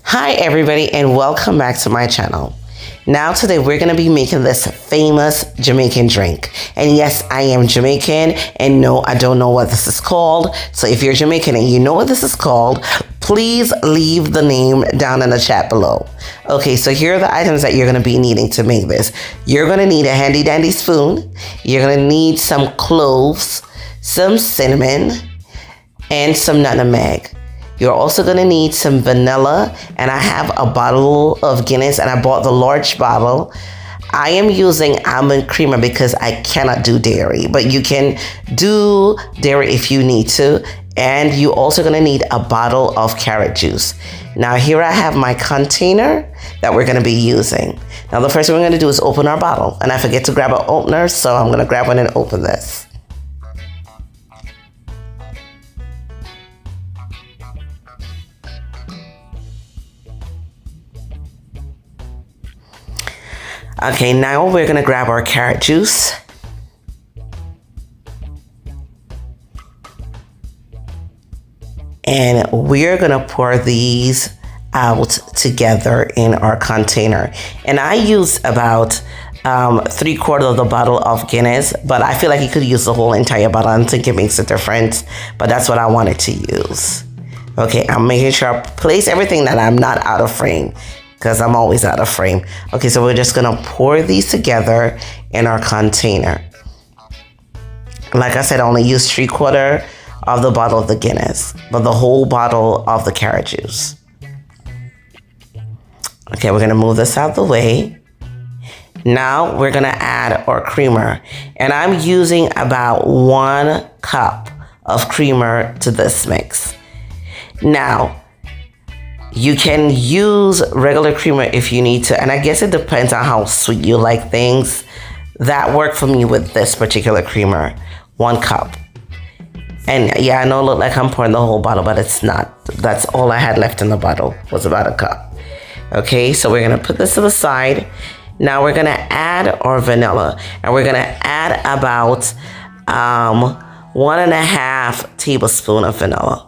Hi everybody and welcome back to my channel. Now today we're going to be making this famous Jamaican drink. And yes, I am Jamaican and no, I don't know what this is called. So if you're Jamaican and you know what this is called, please leave the name down in the chat below. Okay, so here are the items that you're going to be needing to make this. You're going to need a handy dandy spoon. You're going to need some cloves, some cinnamon, and some nutmeg. You're also going to need some vanilla, and I have a bottle of Guinness, and I bought the large bottle. I am using almond creamer because I cannot do dairy, but you can do dairy if you need to. And you also going to need a bottle of carrot juice. Now here I have my container that we're going to be using. Now the first thing we're going to do is open our bottle, and I forget to grab an opener, so I'm going to grab one and open this. Okay, now we're going to grab our carrot juice. And we're going to pour these out together in our container. And I used about 3/4 of the bottle of Guinness, but I feel like you could use the whole entire bottle. I don't think it makes a difference, but that's what I wanted to use. Okay, I'm making sure I place everything that I'm not out of frame, because I'm always out of frame. Okay, so we're just gonna pour these together in our container. Like I said, I only used 3/4 of the bottle of the Guinness, but the whole bottle of the carrot juice. Okay, we're gonna move this out the way. Now we're gonna add our creamer, and I'm using about 1 cup of creamer to this mix. Now, you can use regular creamer if you need to, and I guess it depends on how sweet you like things. That worked for me with this particular creamer, 1 cup. And yeah, I know it looked like I'm pouring the whole bottle, but it's not. That's all I had left in the bottle, was about 1 cup. Okay, so we're gonna put this to the side. Now we're gonna add our vanilla, and we're gonna add about 1.5 tablespoons of vanilla.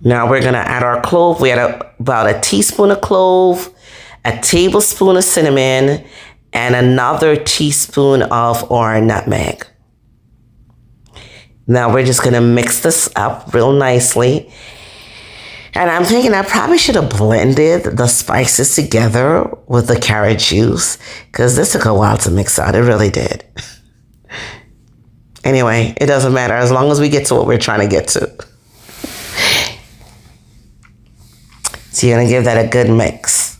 Now we're gonna add our clove. We had about a teaspoon of clove, a tablespoon of cinnamon, and another teaspoon of our nutmeg. Now we're just gonna mix this up real nicely. And I'm thinking I probably should have blended the spices together with the carrot juice, because this took a while to mix out. It really did. Anyway, it doesn't matter as long as we get to what we're trying to get to. So you're gonna give that a good mix.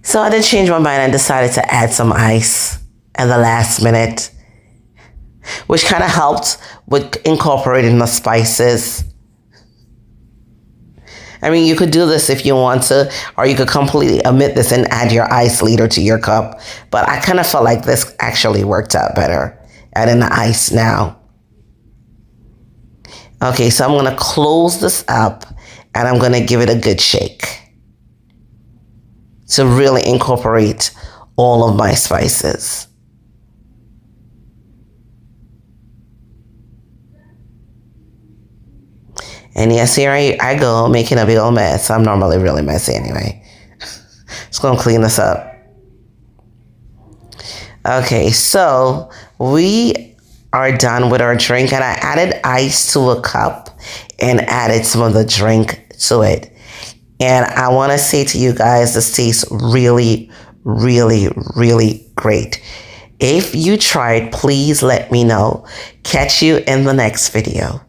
So I did change my mind and decided to add some ice at the last minute, which kind of helped with incorporating the spices. I mean, you could do this if you want to, or you could completely omit this and add your ice later to your cup. But I kind of felt like this actually worked out better, adding the ice now. Okay, so I'm going to close this up, and I'm going to give it a good shake to really incorporate all of my spices. And yes, here I go, making a big old mess. I'm normally really messy anyway. Just gonna clean this up. Okay, so we are done with our drink, and I added ice to a cup and added some of the drink to it. And I wanna say to you guys, this tastes really, really, really great. If you tried, please let me know. Catch you in the next video.